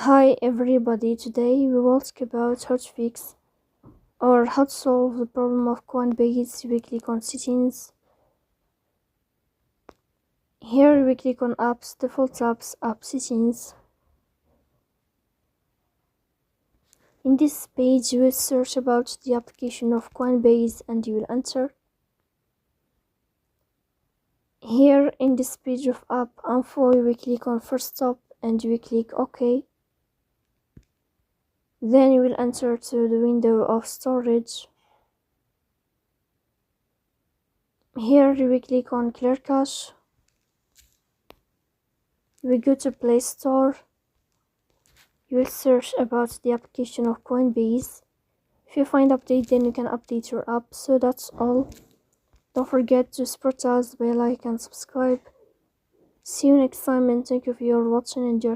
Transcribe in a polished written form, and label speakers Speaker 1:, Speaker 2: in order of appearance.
Speaker 1: Hi everybody, today we will talk about how to fix or how to solve the problem of Coinbase. We click on settings. Here we click on apps, default apps, app settings. In this page you will search about the application of Coinbase and you will enter. Here in this page of app info you will click on first stop and you will click OK. Then you will enter to the window of storage. Here you will click on clear cache. We go to Play Store. You will search about the application of Coinbase. If you find update, then you can update your app. So that's all. Don't forget to support us by like and subscribe. See you next time and thank you for your watching and your